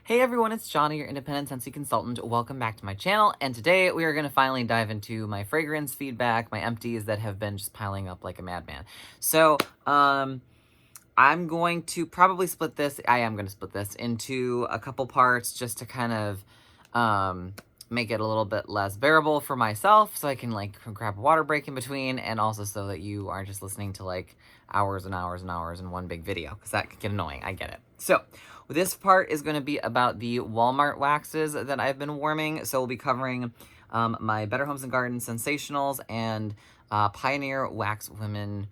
Hey everyone, it's Johnny, your independent Scentsy consultant. Welcome back to my channel, and today we are going to finally dive into my fragrance feedback, my empties that have been just piling up like a madman. So, I'm going to probably split this, I am going to split this into a couple parts just to kind of make it a little bit less bearable for myself, so I can like grab a water break in between, and also so that you aren't just listening to like hours and hours and hours in one big video, because that can get annoying, I get it. So, this part is going to be about the Walmart waxes that I've been warming, so we'll be covering my Better Homes and Gardens Sensationals and Pioneer Wax Woman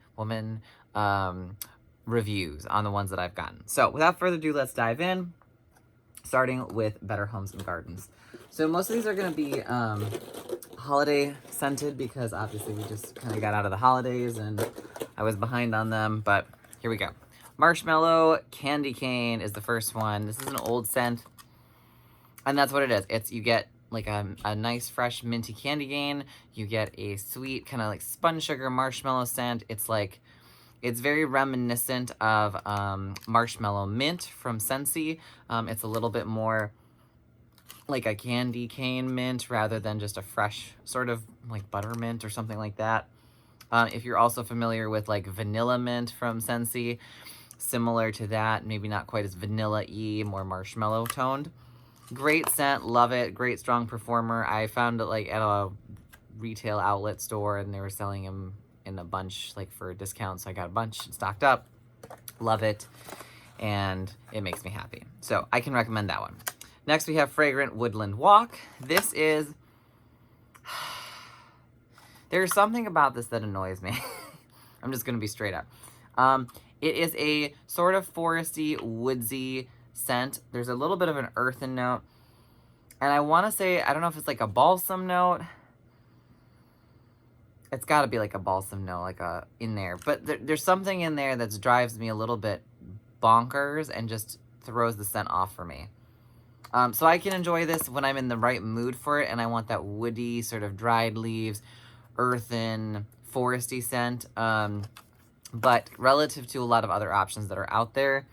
reviews on the ones that I've gotten. So without further ado, let's dive in, starting with Better Homes and Gardens. So most of these are going to be holiday scented because obviously we just kind of got out of the holidays and I was behind on them, but here we go. Marshmallow Candy Cane is the first one. This is an old scent, and that's what it is. It's, you get like a nice fresh minty candy cane. You get a sweet kind of like spun sugar marshmallow scent. It's like, it's very reminiscent of Marshmallow Mint from Scentsy. It's a little bit more like a candy cane mint rather than just a fresh sort of like buttermint or something like that. If you're also familiar with like Vanilla Mint from Scentsy, similar to that, maybe not quite as vanilla-y, more marshmallow toned. Great scent, love it, great strong performer. I found it like at a retail outlet store and they were selling them in a bunch like for a discount, so I got a bunch stocked up. Love it, and it makes me happy. So I can recommend that one. Next we have Fragrant Woodland Walk. This is, there's something about this that annoys me. I'm just gonna be straight up. It is a sort of foresty, woodsy scent. There's a little bit of an earthen note. And I want to say, I don't know if it's like a balsam note. It's got to be like a balsam note, like in there. But there's something in there that drives me a little bit bonkers and just throws the scent off for me. So I can enjoy this when I'm in the right mood for it and I want that woody, sort of dried leaves, earthen, foresty scent. But relative to a lot of other options that are out there,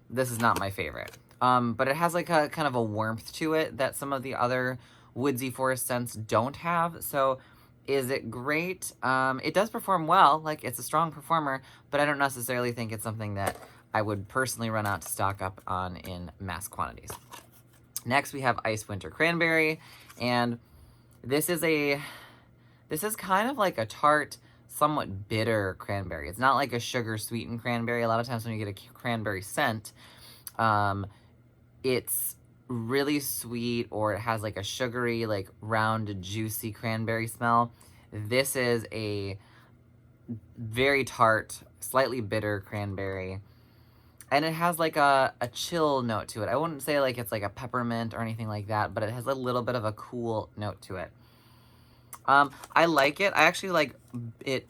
this is not my favorite. But it has like a kind of a warmth to it that some of the other woodsy forest scents don't have. So is it great? It does perform well, like it's a strong performer, but I don't necessarily think it's something that I would personally run out to stock up on in mass quantities. Next we have Winter Cranberry, and this is kind of like a tart, somewhat bitter cranberry. It's not like a sugar sweetened cranberry. A lot of times when you get a cranberry scent, it's really sweet, or it has like a sugary, like round, juicy cranberry smell. This is a very tart, slightly bitter cranberry, and it has like a chill note to it. I wouldn't say like it's like a peppermint or anything like that, but it has a little bit of a cool note to it. I like it. I actually like it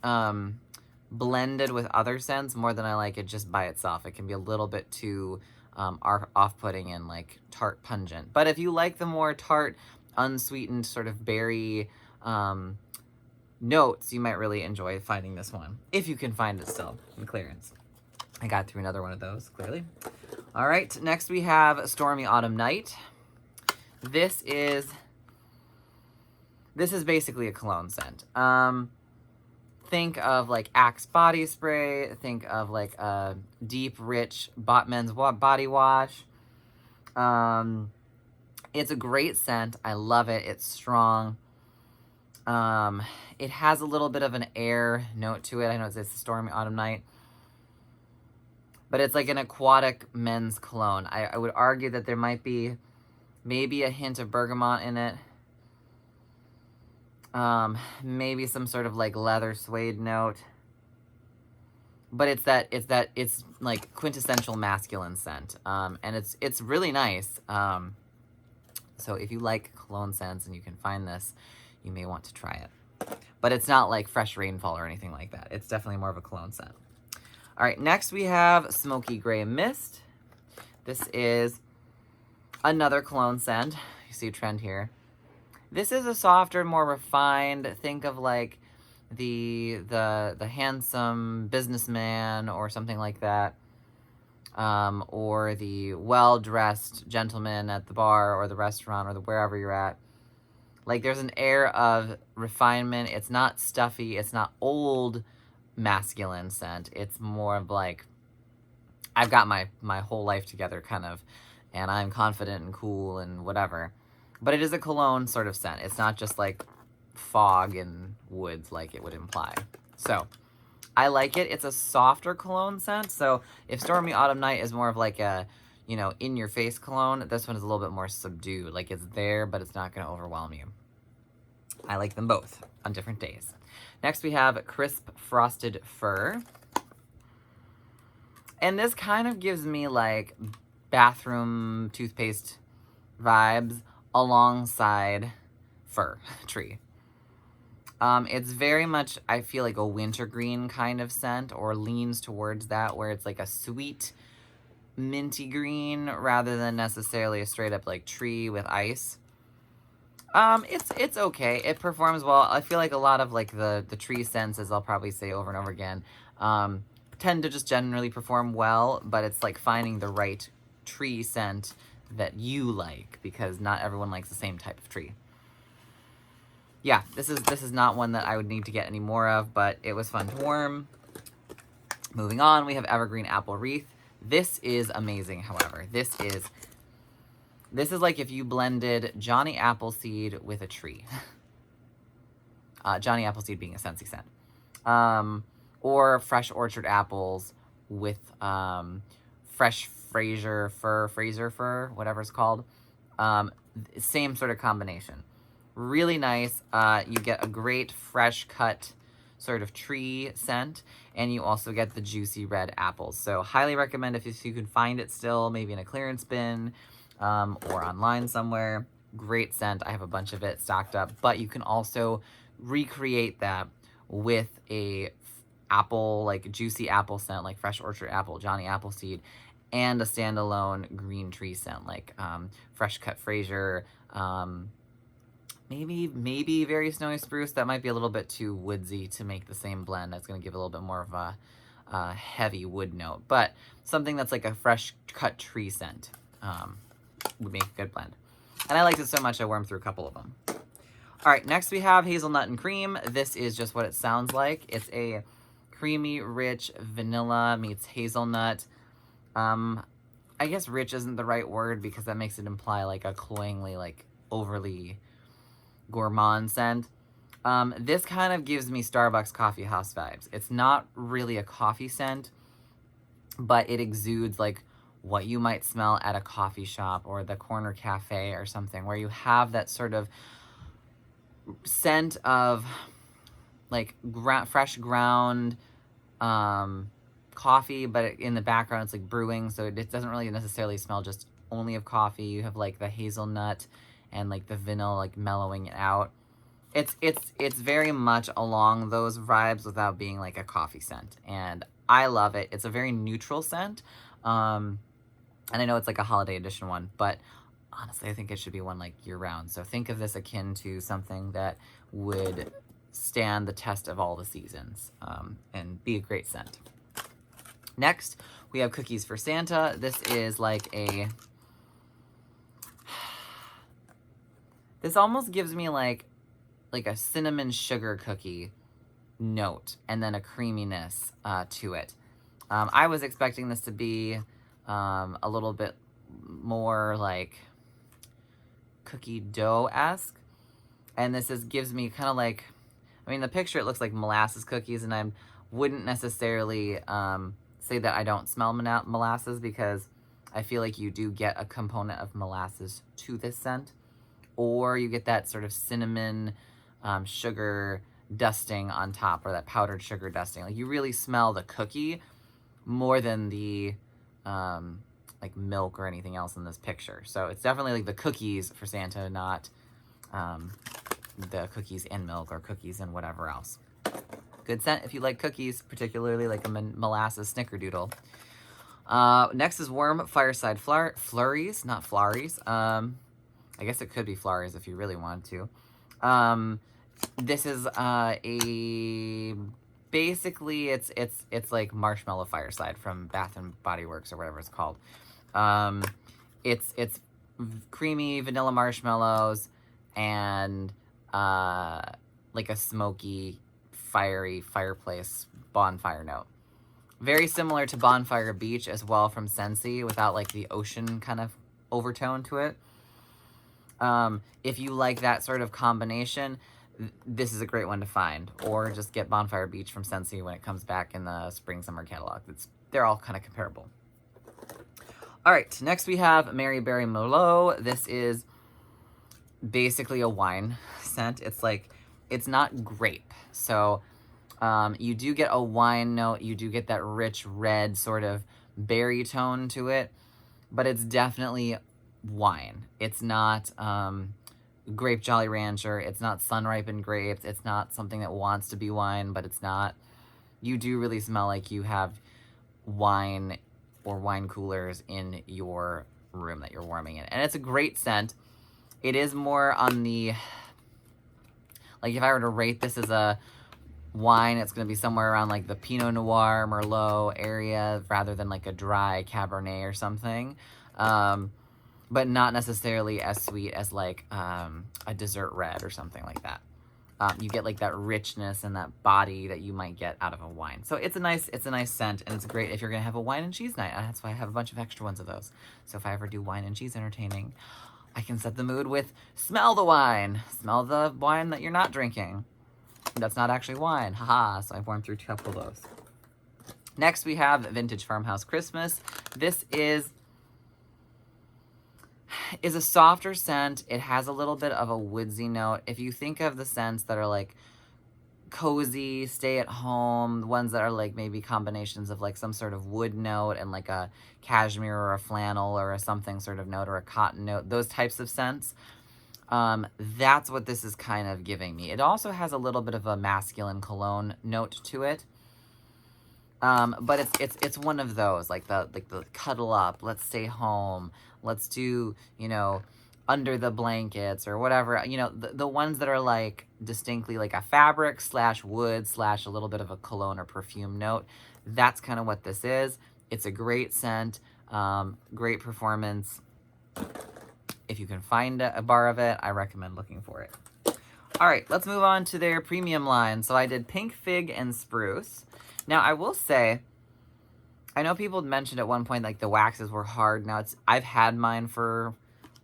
blended with other scents more than I like it just by itself. It can be a little bit too off-putting and like tart pungent. But if you like the more tart, unsweetened sort of berry notes, you might really enjoy finding this one. If you can find it still in clearance. I got through another one of those, clearly. All right, next we have Stormy Autumn Night. This is basically a cologne scent. Think of like Axe body spray. Think of like a deep, rich men's body wash. It's a great scent. I love it. It's strong. It has a little bit of an air note to it. I know it says Stormy Autumn Night, but it's like an aquatic men's cologne. I would argue that there might be maybe a hint of bergamot in it. Maybe some sort of like leather suede note, but it's like quintessential masculine scent. And it's really nice. So if you like cologne scents and you can find this, you may want to try it, but it's not like Fresh Rainfall or anything like that. It's definitely more of a cologne scent. All right, next we have Smoky Gray Mist. This is another cologne scent. You see a trend here. This is a softer, more refined. Think of like the handsome businessman or something like that. or the well-dressed gentleman at the bar or the restaurant or wherever you're at. Like, there's an air of refinement. It's not stuffy. It's not old masculine scent. It's more of like, I've got my whole life together kind of, and I'm confident and cool and whatever. But it is a cologne sort of scent. It's not just like fog and woods like it would imply. So I like it. It's a softer cologne scent. So if Stormy Autumn Night is more of like a, you know, in-your-face cologne, this one is a little bit more subdued. Like, it's there, but it's not going to overwhelm you. I like them both on different days. Next, we have Crisp Frosted Fir. And this kind of gives me, like, bathroom toothpaste vibes alongside fir tree. It's very much, I feel like, a wintergreen kind of scent, or leans towards that, where it's like a sweet, minty green rather than necessarily a straight up like tree with ice. It's okay. It performs well. I feel like a lot of like the tree scents, as I'll probably say over and over again, tend to just generally perform well, but it's like finding the right tree scent that you like, because not everyone likes the same type of tree. Yeah, this is not one that I would need to get any more of, but it was fun to warm. Moving on, we have Evergreen Apple Wreath. This is amazing, however. This is like if you blended Johnny Appleseed with a tree. Johnny Appleseed being a Scentsy scent. Or fresh orchard apples with fresh Fraser fir, whatever it's called. Same sort of combination. Really nice. You get a great fresh cut sort of tree scent, and you also get the juicy red apples. So highly recommend if you can find it still, maybe in a clearance bin or online somewhere. Great scent. I have a bunch of it stocked up, but you can also recreate that with a apple, like juicy apple scent, like fresh orchard apple, Johnny Appleseed, and a standalone green tree scent, like fresh cut Fraser, maybe very snowy spruce. That might be a little bit too woodsy to make the same blend. That's going to give a little bit more of a heavy wood note, but something that's like a fresh cut tree scent would make a good blend. And I liked it so much I warmed through a couple of them. All right, next we have Hazelnut and Cream. This is just what it sounds like. It's a creamy, rich vanilla meets hazelnut. I guess rich isn't the right word because that makes it imply like a cloyingly, like overly gourmand scent. This kind of gives me Starbucks coffee house vibes. It's not really a coffee scent, but it exudes like what you might smell at a coffee shop or the corner cafe or something, where you have that sort of scent of like fresh ground coffee, but in the background it's like brewing, so it doesn't really necessarily smell just only of coffee. You have like the hazelnut and like the vanilla like mellowing it out. It's very much along those vibes without being like a coffee scent, and I love it. It's a very neutral scent, and I know it's like a holiday edition one, but honestly I think it should be one like year-round. So think of this akin to something that would stand the test of all the seasons, and be a great scent. Next, we have Cookies for Santa. This is like this almost gives me like a cinnamon sugar cookie note, and then a creaminess to it. I was expecting this to be a little bit more like cookie dough-esque, and this gives me kind of like, I mean, the picture, it looks like molasses cookies, and I wouldn't necessarily say that I don't smell molasses, because I feel like you do get a component of molasses to this scent, or you get that sort of cinnamon sugar dusting on top, or that powdered sugar dusting. Like, you really smell the cookie more than the like milk or anything else in this picture. So it's definitely like the cookies for Santa, not the cookies and milk or cookies and whatever else. Good scent if you like cookies, particularly like a molasses snickerdoodle. Next is Warm Fireside Flurries, not Flurries. I guess it could be flurries if you really wanted to. This is a basically it's like Marshmallow Fireside from Bath and Body Works or whatever it's called. It's creamy vanilla marshmallows and like a smoky, fiery fireplace bonfire note. Very similar to Bonfire Beach as well from Scentsy, without like the ocean kind of overtone to it. If you like that sort of combination, this is a great one to find. Or just get Bonfire Beach from Scentsy when it comes back in the spring summer catalog. They're all kind of comparable. All right, next we have Mary Berry Molo. This is basically a wine scent. It's not grape, so you do get a wine note. You do get that rich red sort of berry tone to it, but it's definitely wine. It's not grape Jolly Rancher. It's not sun-ripened grapes. It's not something that wants to be wine, but it's not. You do really smell like you have wine or wine coolers in your room that you're warming in. And it's a great scent. It is more on the, like if I were to rate this as a wine, it's going to be somewhere around like the Pinot Noir, Merlot area rather than like a dry Cabernet or something. But not necessarily as sweet as like a dessert red or something like that. You get like that richness and that body that you might get out of a wine. So it's a nice scent, and it's great if you're gonna have a wine and cheese night. That's why I have a bunch of extra ones of those. So if I ever do wine and cheese entertaining, I can set the mood with smell the wine. Smell the wine that you're not drinking. That's not actually wine. Haha, so I've worn through a couple of those. Next we have Vintage Farmhouse Christmas. This is a softer scent. It has a little bit of a woodsy note. If you think of the scents that are like cozy, stay at home, the ones that are like maybe combinations of like some sort of wood note and like a cashmere or a flannel or a something sort of note or a cotton note, those types of scents, that's what this is kind of giving me. It also has a little bit of a masculine cologne note to it. But it's one of those, like the cuddle up, let's stay home, let's do, under the blankets or whatever, the ones that are like distinctly like a fabric / wood / a little bit of a cologne or perfume note. That's kind of what this is. It's a great scent, great performance. If you can find a bar of it, I recommend looking for it. All right, let's move on to their premium line. So I did Pink, Fig, and Spruce. Now, I will say, I know people mentioned at one point, like, the waxes were hard. Now, I've had mine for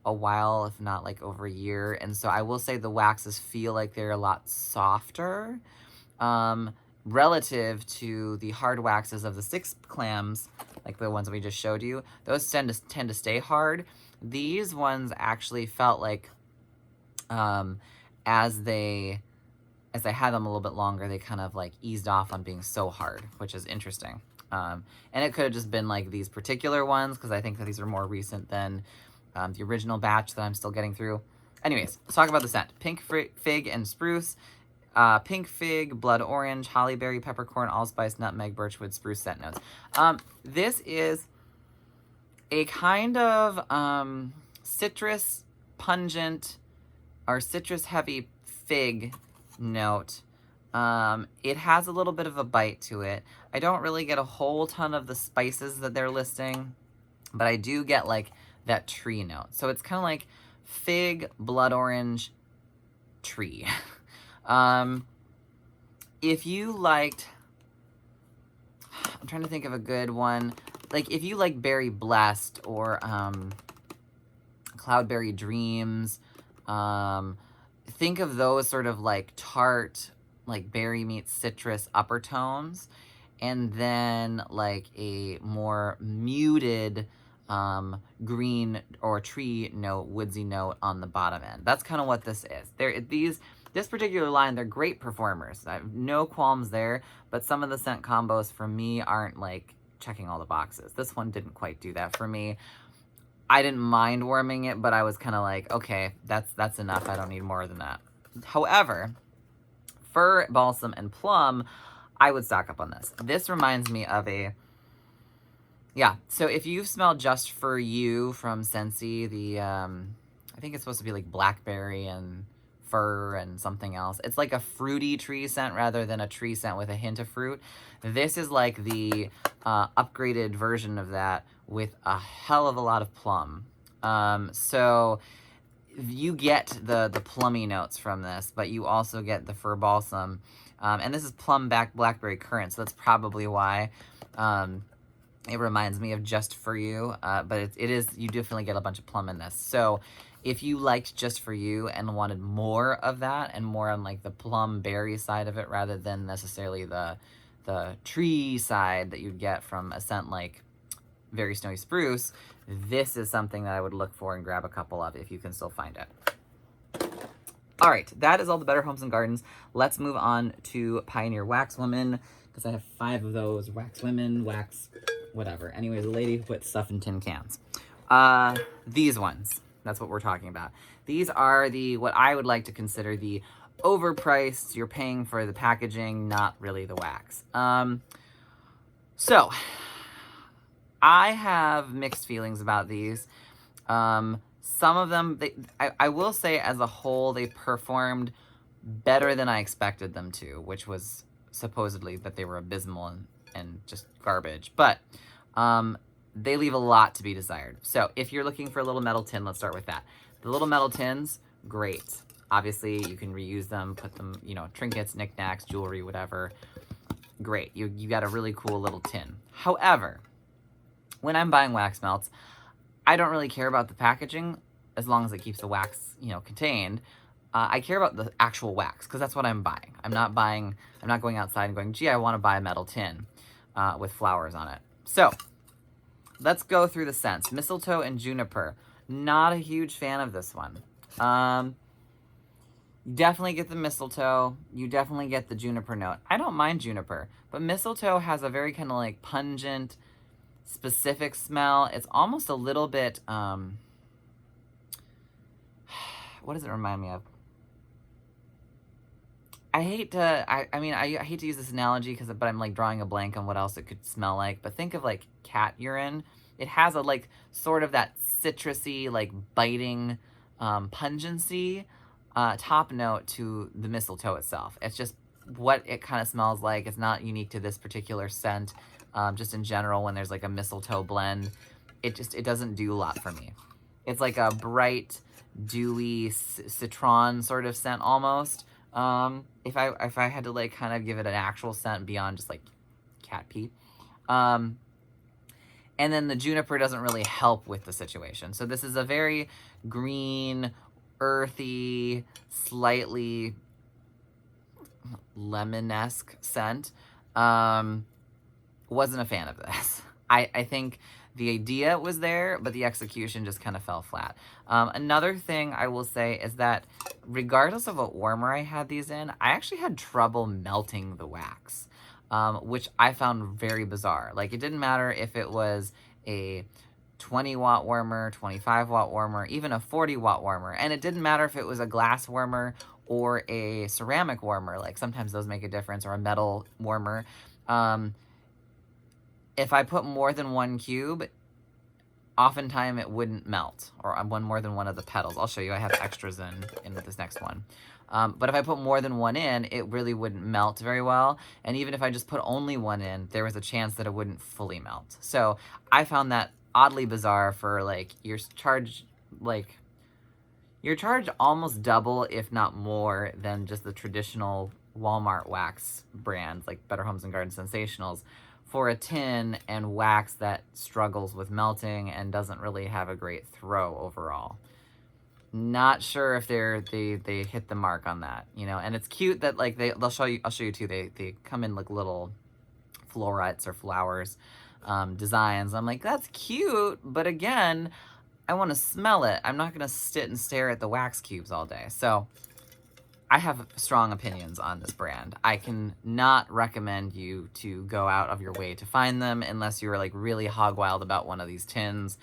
a while, if not, like, over a year. And so I will say the waxes feel like they're a lot softer relative to the hard waxes of the 6 clams, like the ones we just showed you. Those tend to stay hard. These ones actually felt like as I had them a little bit longer, they kind of like eased off on being so hard, which is interesting. And it could have just been like these particular ones, because I think that these are more recent than the original batch that I'm still getting through. Anyways, let's talk about the scent. Pink, Fig, and Spruce. Pink Fig, Blood Orange, Hollyberry, Peppercorn, Allspice, Nutmeg, Birchwood, Spruce scent notes. This is a kind of citrus pungent or citrus heavy fig note. It has a little bit of a bite to it. I don't really get a whole ton of the spices that they're listing, but I do get like that tree note. So it's kind of like fig, blood orange, tree. If you liked, I'm trying to think of a good one. Like if you like Berry Blessed or Cloudberry Dreams, think of those sort of like tart, like berry meets citrus upper tones, and then like a more muted green or tree note, woodsy note on the bottom end. That's kind of what this is. This particular line, they're great performers. I have no qualms there, but some of the scent combos for me aren't like checking all the boxes. This one didn't quite do that for me. I didn't mind warming it, but I was kind of like, okay, that's enough. I don't need more than that. However, Fir, Balsam, and Plum, I would stock up on this. This reminds me of so if you've smelled Just For You from Scentsy, I think it's supposed to be like blackberry and fir and something else. It's like a fruity tree scent rather than a tree scent with a hint of fruit. This is like the upgraded version of that with a hell of a lot of plum. So you get the plummy notes from this, but you also get the fir balsam. And this is plum blackberry currant, so that's probably why it reminds me of Just For You. But it is, you definitely get a bunch of plum in this. So if you liked Just For You and wanted more of that and more on like the plum berry side of it rather than necessarily the tree side that you'd get from a scent like Very Snowy Spruce, this is something that I would look for and grab a couple of if you can still find it. All right, that is all the Better Homes and Gardens. Let's move on to Pioneer Wax Woman, because I have 5 of those. Wax Women, wax, whatever. Anyways, the lady who puts stuff in tin cans. These ones, that's what we're talking about. These are what I would like to consider the overpriced, you're paying for the packaging, not really the wax. So, I have mixed feelings about these. Some of them, I will say as a whole, they performed better than I expected them to, which was supposedly that they were abysmal and just garbage. But they leave a lot to be desired. So if you're looking for a little metal tin, let's start with that. The little metal tins, great. Obviously, you can reuse them, put them, you know, trinkets, knickknacks, jewelry, whatever. Great, you got a really cool little tin. However, when I'm buying wax melts, I don't really care about the packaging as long as it keeps the wax, you know, contained. I care about the actual wax because that's what I'm buying. I'm not going outside and going, gee, I want to buy a metal tin with flowers on it. So let's go through the scents. Mistletoe and Juniper. Not a huge fan of this one. You definitely get the mistletoe. You definitely get the juniper note. I don't mind juniper, but mistletoe has a very kind of like pungent, specific smell. It's almost a little bit, what does it remind me of? I hate to use this analogy but I'm like drawing a blank on what else it could smell like, but think of like cat urine. It has a like sort of that citrusy, like biting, pungency, top note to the mistletoe itself. It's just what it kind of smells like. It's not unique to this particular scent. Just in general, when there's like a mistletoe blend, it doesn't do a lot for me. It's like a bright, dewy citron sort of scent almost. If I had to like kind of give it an actual scent beyond just like cat pee. And then the juniper doesn't really help with the situation. So this is a very green, earthy, slightly lemon-esque scent. Wasn't a fan of this. I think the idea was there, but the execution just kind of fell flat. Another thing I will say is that regardless of what warmer I had these in, I actually had trouble melting the wax, which I found very bizarre. Like, it didn't matter if it was a 20-watt warmer, 25-watt warmer, even a 40-watt warmer. And it didn't matter if it was a glass warmer or a ceramic warmer. Like, sometimes those make a difference, or a metal warmer. If I put more than one cube, oftentimes it wouldn't melt, or more than one of the petals. I'll show you, I have extras in this next one. But if I put more than one in, it really wouldn't melt very well. And even if I just put only one in, there was a chance that it wouldn't fully melt. So I found that oddly bizarre for like, you're charged almost double, if not more, than just the traditional Walmart wax brands like Better Homes and Gardens Sensationals, for a tin and wax that struggles with melting and doesn't really have a great throw overall. Not sure if they hit the mark on that, you know. And it's cute that like I'll show you too. They come in like little florets or flowers, designs. I'm like, that's cute, but again, I want to smell it. I'm not gonna sit and stare at the wax cubes all day. So I have strong opinions on this brand. I can not recommend you to go out of your way to find them unless you're like really hog wild about one of these tins.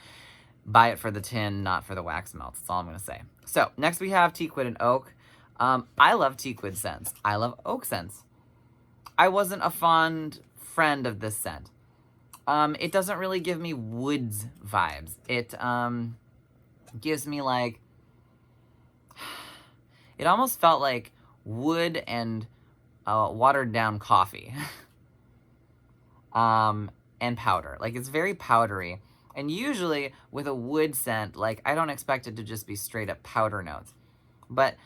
Buy it for the tin, not for the wax melts. That's all I'm going to say. So next we have teakwood and oak. I love teakwood scents. I love oak scents. I wasn't a fond friend of this scent. It doesn't really give me woods vibes. It gives me like... it almost felt like wood and watered down coffee. And powder. Like, it's very powdery. And usually with a wood scent, like, I don't expect it to just be straight up powder notes. But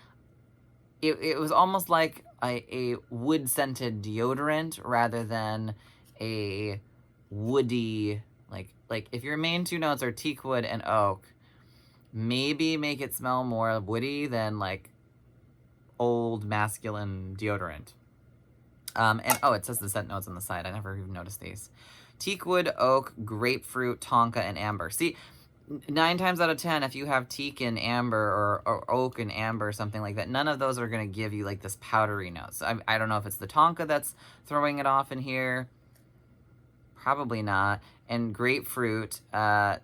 it was almost like a wood scented deodorant rather than a woody, like if your main two notes are teak wood and oak, maybe make it smell more woody than like old masculine deodorant. And oh, it says the scent notes on the side. I never even noticed these. Teak wood, oak, grapefruit, tonka, and amber. See, 9 times out of 10, if you have teak and amber or oak and amber or something like that, none of those are going to give you like this powdery notes. I don't know if it's the tonka that's throwing it off in here. Probably not. And grapefruit, I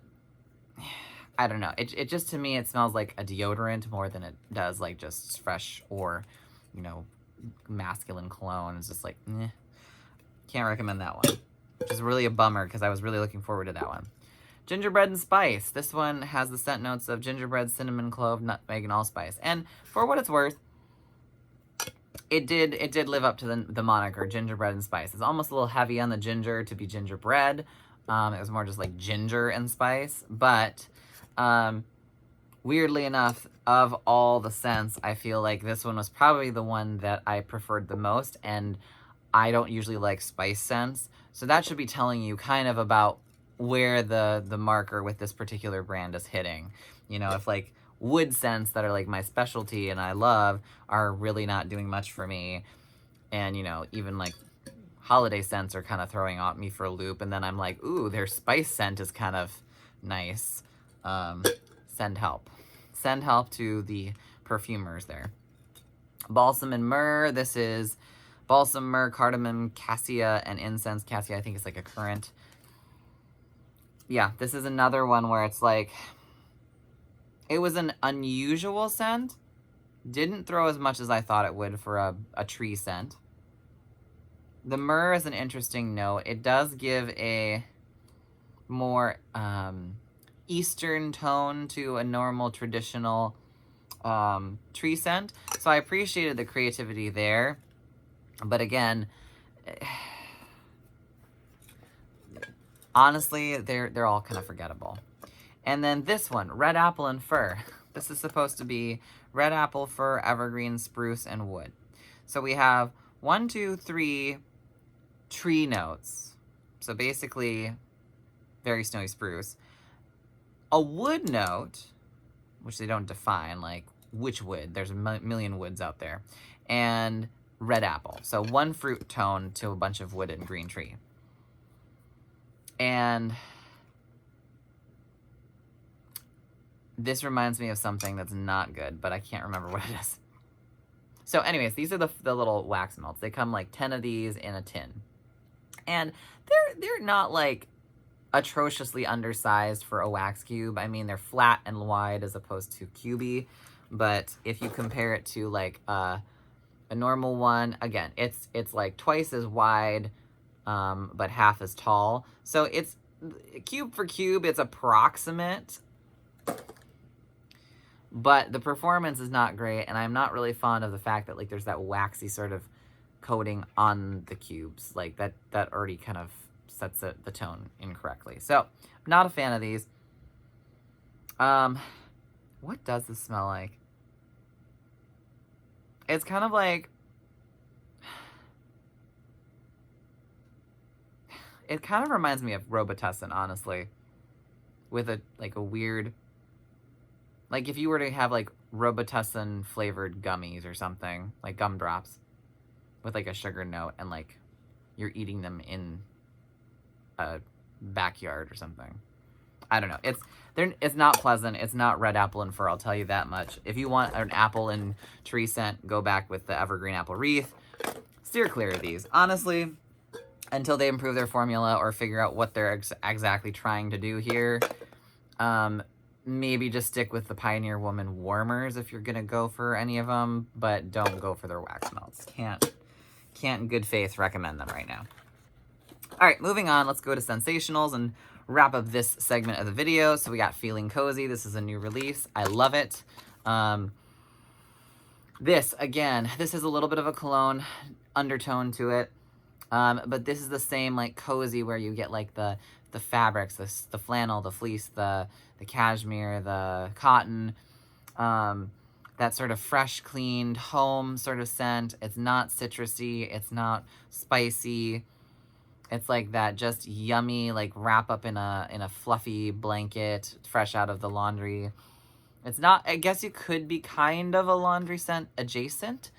don't know. It just, to me, it smells like a deodorant more than it does like just fresh or, you know, masculine cologne. It's just like, eh. Can't recommend that one. Which is really a bummer because I was really looking forward to that one. Gingerbread and Spice. This one has the scent notes of gingerbread, cinnamon, clove, nutmeg, and allspice. And for what it's worth, it did live up to the moniker Gingerbread and Spice. It's almost a little heavy on the ginger to be gingerbread. It was more just like ginger and spice. But weirdly enough, of all the scents, I feel like this one was probably the one that I preferred the most. And I don't usually like spice scents. So that should be telling you kind of about where the marker with this particular brand is hitting. You know, if like wood scents that are like my specialty and I love are really not doing much for me, and you know, even like holiday scents are kind of throwing me for a loop, and then I'm like, ooh, their spice scent is kind of nice. Send help. Send help to the perfumers there. Balsam and myrrh. This is balsam, myrrh, cardamom, cassia, and incense. Cassia, I think, is like a currant. Yeah, this is another one where it's like, it was an unusual scent. Didn't throw as much as I thought it would for a tree scent. The myrrh is an interesting note. It does give a more Eastern tone to a normal, traditional tree scent. So I appreciated the creativity there. But again, honestly, they're all kind of forgettable. And then this one, red apple and fir. This is supposed to be red apple, fir, evergreen, spruce, and wood. So we have 1, 2, 3 tree notes. So basically, very snowy spruce. A wood note, which they don't define, like which wood. There's a million woods out there. And red apple. So 1 fruit tone to a bunch of wood and green tree. And this reminds me of something that's not good, but I can't remember what it is. So anyways, these are the little wax melts. They come like 10 of these in a tin. And they're not like atrociously undersized for a wax cube. I mean, they're flat and wide as opposed to cubey. But if you compare it to like a normal one, again, it's like twice as wide, but half as tall. So it's cube for cube, it's approximate, but the performance is not great, and I'm not really fond of the fact that like there's that waxy sort of coating on the cubes. Like that already kind of sets the tone incorrectly. So not a fan of these. What does this smell like? It's kind of like, it kind of reminds me of Robitussin, honestly, with a weird, like if you were to have like Robitussin flavored gummies or something, like gumdrops with like a sugar note, and like you're eating them in a backyard or something. I don't know. It's not pleasant. It's not red apple and fir, I'll tell you that much. If you want an apple and tree scent, go back with the evergreen apple wreath. Steer clear of these. Honestly, until they improve their formula or figure out what they're exactly trying to do here, maybe just stick with the Pioneer Woman warmers if you're going to go for any of them, but don't go for their wax melts. Can't in good faith recommend them right now. All right, moving on. Let's go to Sensationals and wrap up this segment of the video. So we got Feeling Cozy. This is a new release. I love it. This, again, this has a little bit of a cologne undertone to it. But this is the same, like, cozy where you get, like, the fabrics, the flannel, the fleece, the cashmere, the cotton, that sort of fresh, cleaned home sort of scent. It's not citrusy. It's not spicy. It's like that just yummy, like, wrap up in a fluffy blanket, fresh out of the laundry. It's not, I guess you could be kind of a laundry scent adjacent,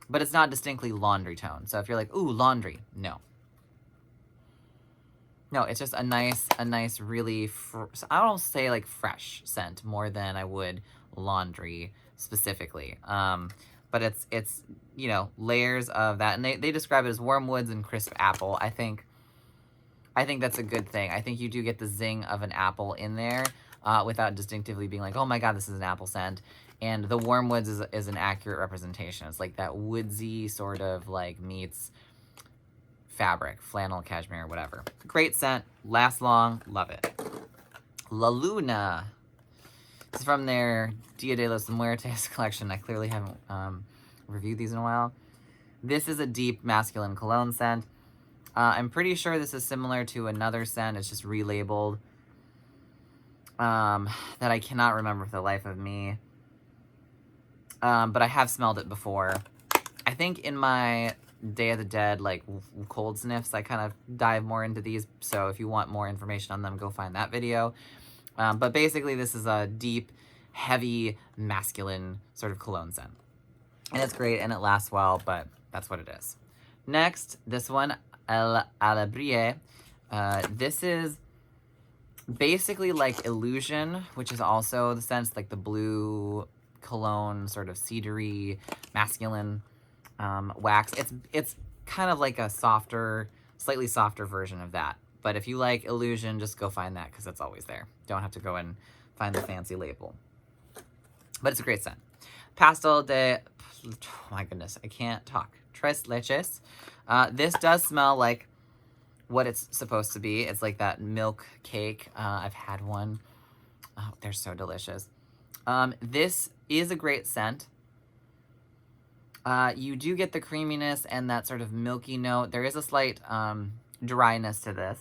but it's not distinctly laundry tone. So if you're like, ooh, laundry, no. No, it's just a nice, really, I don't say like fresh scent more than I would laundry specifically. But it's, you know, layers of that. And they describe it as warm woods and crisp apple. I think that's a good thing. I think you do get the zing of an apple in there without distinctively being like, oh my God, this is an apple scent. And the warm woods is an accurate representation. It's like that woodsy sort of like meets fabric, flannel, cashmere, whatever. Great scent, lasts long, love it. La Luna. It's from their Dia de los Muertes collection. I clearly haven't reviewed these in a while. This is a deep masculine cologne scent. I'm pretty sure this is similar to another scent. It's just relabeled. That I cannot remember for the life of me. But I have smelled it before. I think in my Day of the Dead, like, cold sniffs, I kind of dive more into these. So if you want more information on them, go find that video. But basically, this is a deep, heavy, masculine sort of cologne scent. And it's great, and it lasts well, but that's what it is. Next, this one, El Alabrie. This is basically like Illusion, which is also the scent, like the blue cologne, sort of cedary, masculine wax. It's kind of like a softer, slightly softer version of that. But if you like Illusion, just go find that because it's always there. Don't have to go and find the fancy label. But it's a great scent. Pastel de... Oh my goodness, I can't talk. Tres Leches. This does smell like what it's supposed to be. It's like that milk cake. I've had one. Oh, they're so delicious. This is a great scent. You do get the creaminess and that sort of milky note. There is a slight dryness to this.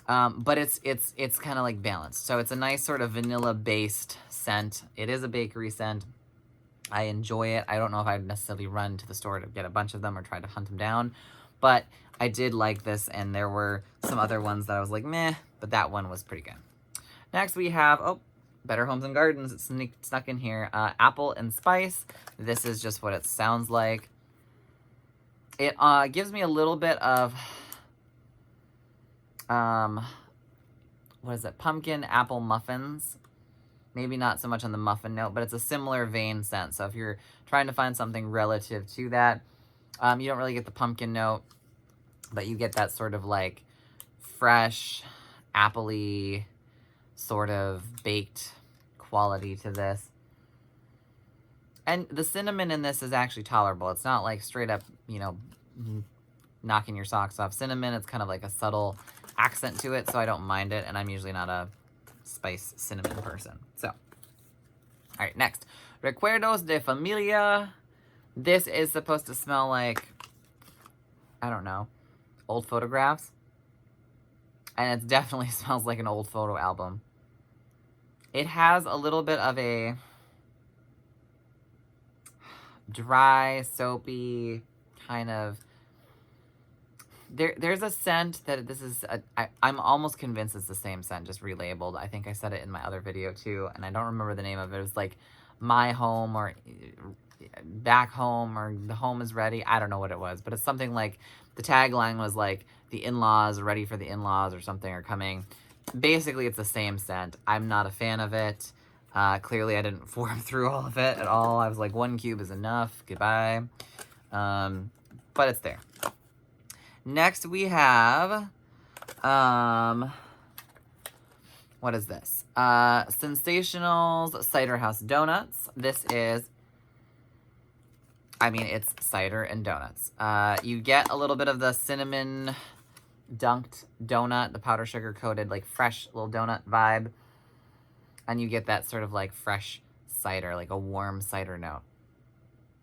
But it's kind of like balanced. So it's a nice sort of vanilla-based scent. It is a bakery scent. I enjoy it. I don't know if I'd necessarily run to the store to get a bunch of them or try to hunt them down. But I did like this, and there were some other ones that I was like, meh, but that one was pretty good. Next we have, oh, Better Homes and Gardens. It's snuck in here. Apple and Spice. This is just what it sounds like. It gives me a little bit of, what is it? Pumpkin apple muffins. Maybe not so much on the muffin note, but it's a similar vein scent. So if you're trying to find something relative to that, you don't really get the pumpkin note, but you get that sort of like fresh, appley, sort of baked quality to this. And the cinnamon in this is actually tolerable. It's not like straight up, you know, knocking your socks off cinnamon. It's kind of like a subtle accent to it, so I don't mind it. And I'm usually not a spice cinnamon person. So, all right, next. Recuerdos de Familia. This is supposed to smell like, I don't know, old photographs. And it definitely smells like an old photo album. It has a little bit of a dry, soapy kind of... There's a scent that this is... I'm almost convinced it's the same scent, just relabeled. I think I said it in my other video too, and I don't remember the name of it. It was like My Home or Back Home or The Home is Ready. I don't know what it was, but it's something like... The tagline was like, the in-laws, ready for the in-laws or something are coming. Basically, it's the same scent. I'm not a fan of it. Clearly, I didn't form through all of it at all. I was like, 1 cube is enough. Goodbye. But it's there. Next, we have... what is this? Sensationals Cider House Donuts. This is... I mean, it's cider and donuts. You get a little bit of the cinnamon dunked donut, the powder sugar coated, like fresh little donut vibe. And you get that sort of like fresh cider, like a warm cider note.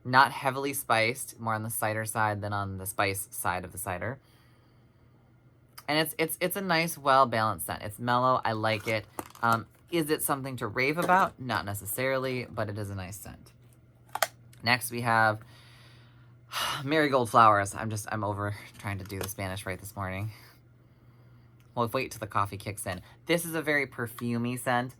Not heavily spiced, more on the cider side than on the spice side of the cider. And it's a nice, well-balanced scent. It's mellow. I like it. Is it something to rave about? Not necessarily, but it is a nice scent. Next, we have Marigold Flowers. I'm over trying to do the Spanish right this morning. Well, wait till the coffee kicks in. This is a very perfumey scent.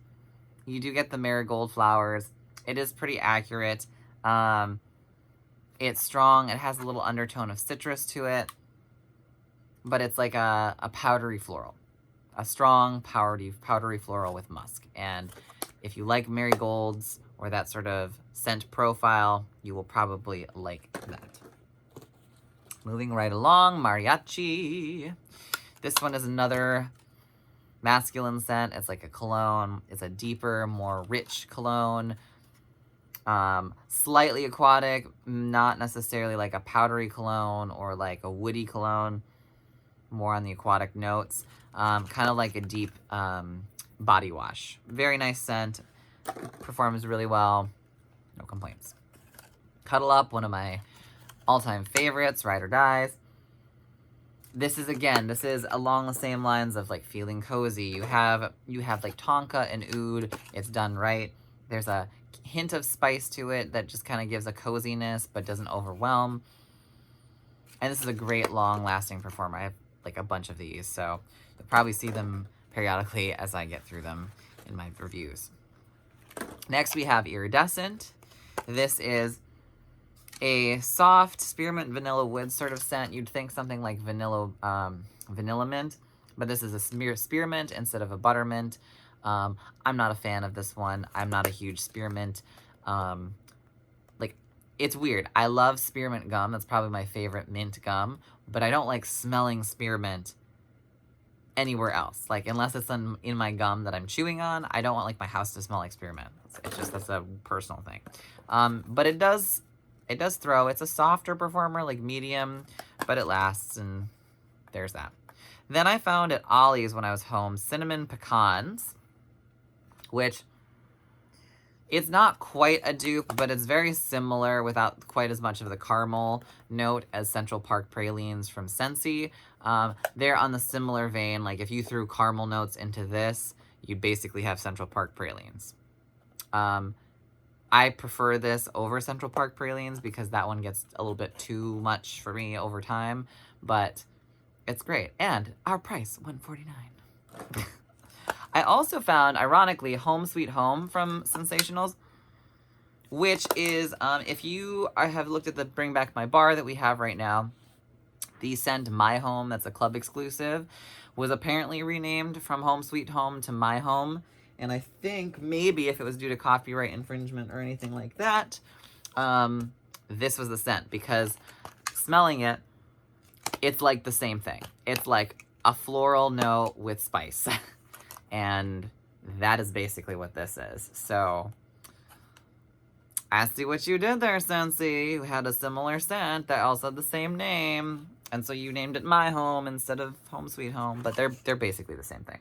You do get the marigold flowers. It is pretty accurate. It's strong. It has a little undertone of citrus to it. But it's like a powdery floral. A strong, powdery floral with musk. And if you like marigolds or that sort of scent profile, you will probably like that. Moving right along, Mariachi. This one is another masculine scent. It's like a cologne. It's a deeper, more rich cologne. Slightly aquatic, not necessarily like a powdery cologne or like a woody cologne. More on the aquatic notes. Kind of like a deep body wash. Very nice scent. Performs really well. No complaints. Cuddle Up, one of my all-time favorites, Ride or Dies. This is along the same lines of like feeling cozy. You have like tonka and oud. It's done right. There's a hint of spice to it that just kind of gives a coziness but doesn't overwhelm. And this is a great long-lasting performer. I have like a bunch of these, so you'll probably see them periodically as I get through them in my reviews. Next, we have Iridescent. This is a soft spearmint vanilla wood sort of scent. You'd think something like vanilla mint, but this is a spearmint instead of a buttermint. I'm not a fan of this one. I'm not a huge spearmint. Like, it's weird. I love spearmint gum. That's probably my favorite mint gum, but I don't like smelling spearmint anywhere else. Like, unless it's in my gum that I'm chewing on, I don't want like my house to smell like spearmint. It's just, that's a personal thing. But it does throw. It's a softer performer, like medium, but it lasts, and there's that. Then I found at Ollie's when I was home, Cinnamon Pecans, which it's not quite a dupe, but it's very similar without quite as much of the caramel note as Central Park Pralines from Scentsy. They're on the similar vein. Like if you threw caramel notes into this, you'd basically have Central Park Pralines. I prefer this over Central Park Pralines because that one gets a little bit too much for me over time, but it's great. And our price, $149. I also found, ironically, Home Sweet Home from Sensationals, which is, if you have looked at the Bring Back My Bar that we have right now, the scent My Home, that's a club exclusive, was apparently renamed from Home Sweet Home to My Home. And I think maybe if it was due to copyright infringement or anything like that, this was the scent, because smelling it, it's like the same thing. It's like a floral note with spice. And that is basically what this is. So, I see what you did there, Scentsy. You had a similar scent that also had the same name. And so you named it My Home instead of Home Sweet Home. But they're basically the same thing.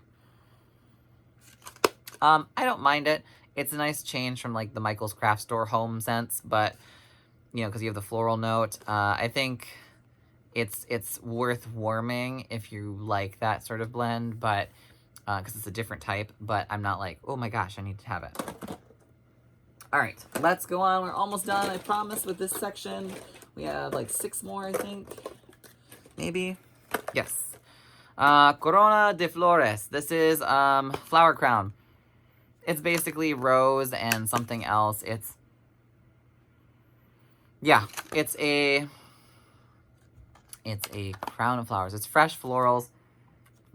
I don't mind it. It's a nice change from like the Michael's Craft Store home scents. But, you know, because you have the floral note. I think it's worth warming if you like that sort of blend. But because it's a different type, but I'm not like, oh my gosh, I need to have it. All right, let's go on. We're almost done, I promise, with this section. We have like 6 more, I think. Maybe. Yes. Corona de Flores. This is Flower Crown. It's basically rose and something else. It's a crown of flowers. It's fresh florals,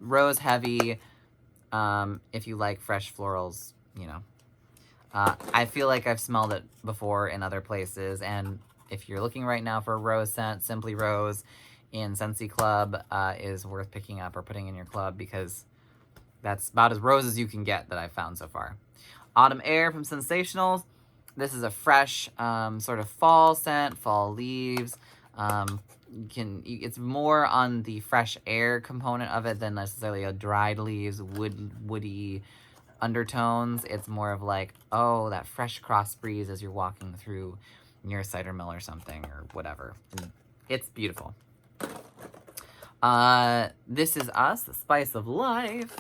rose heavy. If you like fresh florals, you know. I feel like I've smelled it before in other places, and if you're looking right now for a rose scent, Simply Rose in Scentsy Club is worth picking up or putting in your club, because that's about as rose as you can get that I've found so far. Autumn Air from Sensationals. This is a fresh sort of fall scent, fall leaves. It's more on the fresh air component of it than necessarily a dried leaves, woody undertones. It's more of like, oh, that fresh cross breeze as you're walking through near a cider mill or something or whatever. And it's beautiful. This is Us, the Spice of Life.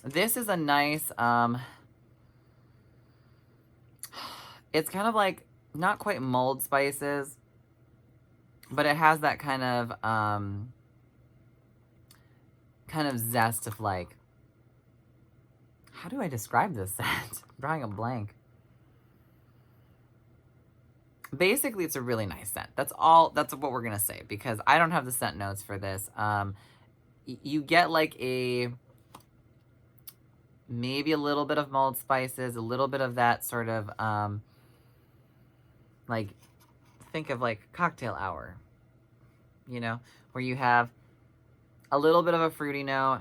This is a nice, it's kind of like, not quite mulled spices, but it has that kind of zest of like, how do I describe this scent? I'm drawing a blank. Basically, it's a really nice scent. That's what we're gonna say, because I don't have the scent notes for this. You get like maybe a little bit of mulled spices, a little bit of that sort of, like, think of like cocktail hour, you know, where you have a little bit of a fruity note,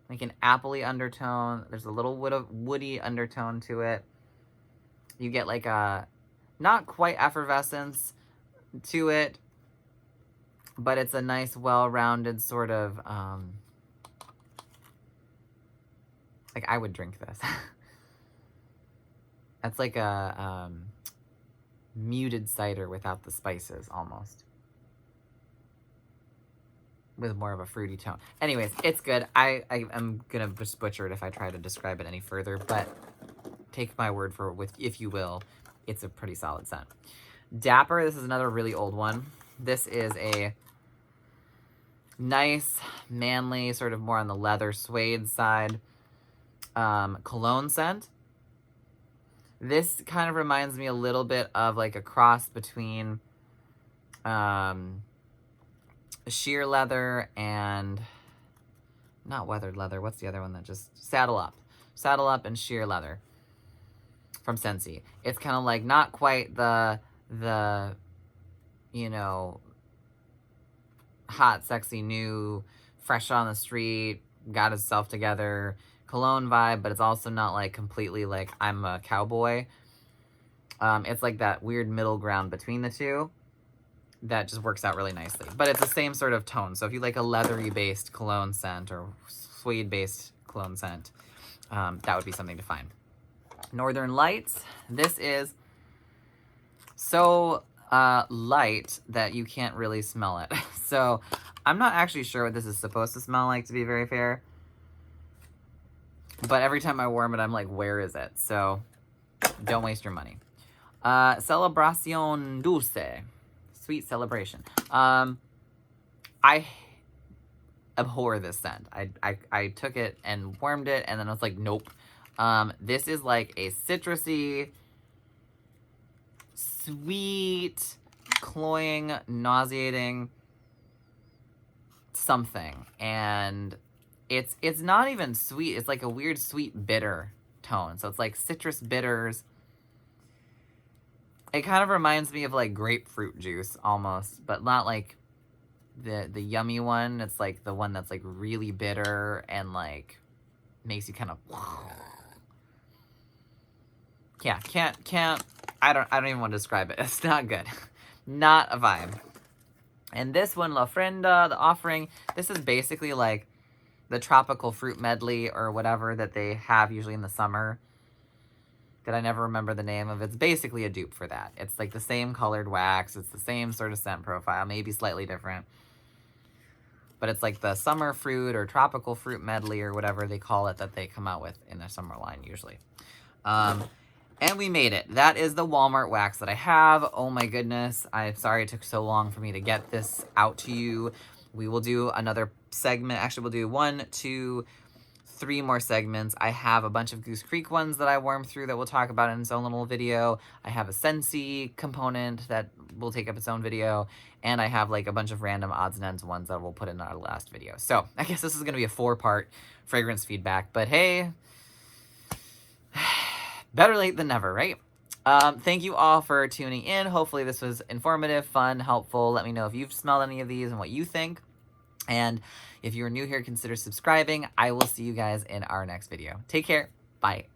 like an appley undertone. There's a little woody undertone to it. You get like a, not quite effervescence to it, but it's a nice, well-rounded sort of, like, I would drink this. That's like a muted cider without the spices, almost. With more of a fruity tone. Anyways, it's good. I'm gonna just butcher it if I try to describe it any further, but take my word for it, if you will. It's a pretty solid scent. Dapper, this is another really old one. This is a nice, manly, sort of more on the leather suede side, cologne scent. This kind of reminds me a little bit of like a cross between sheer leather and, not weathered leather, what's the other one that just, saddle up and sheer leather from Scentsy. It's kind of like not quite the you know, hot, sexy, new, fresh on the street, got himself together cologne vibe, but it's also not like completely like I'm a cowboy. It's like that weird middle ground between the two that just works out really nicely. But it's the same sort of tone. So if you like a leathery-based cologne scent or suede-based cologne scent, that would be something to find. Northern Lights. This is so light that you can't really smell it. So I'm not actually sure what this is supposed to smell like, to be very fair. But every time I warm it, I'm like, where is it? So don't waste your money. Celebración Dulce. Sweet celebration. I abhor this scent. I took it and warmed it, and then I was like, nope. This is like a citrusy, sweet, cloying, nauseating something. And it's not even sweet. It's like a weird sweet bitter tone. So it's like citrus bitters. It kind of reminds me of like grapefruit juice almost, but not like the yummy one. It's like the one that's like really bitter and like makes you kind of, yeah, can't, I don't even want to describe it. It's not good. Not a vibe. And this one, La Ofrenda, the offering, this is basically like the tropical fruit medley or whatever that they have usually in the summer that I never remember the name of. It's basically a dupe for that. It's like the same colored wax. It's the same sort of scent profile, maybe slightly different. But it's like the summer fruit or tropical fruit medley or whatever they call it that they come out with in their summer line usually. And we made it. That is the Walmart wax that I have. Oh my goodness. I'm sorry it took so long for me to get this out to you. We will do another segment. Actually, we'll do 1, 2, 3 more segments. I have a bunch of Goose Creek ones that I warmed through that we'll talk about in its own little video. I have a Scentsy component that will take up its own video. And I have like a bunch of random odds and ends ones that we'll put in our last video. So I guess this is going to be a 4-part fragrance feedback. But hey, better late than never, right? Thank you all for tuning in. Hopefully this was informative, fun, helpful. Let me know if you've smelled any of these and what you think. And if you're new here, consider subscribing. I will see you guys in our next video. Take care. Bye.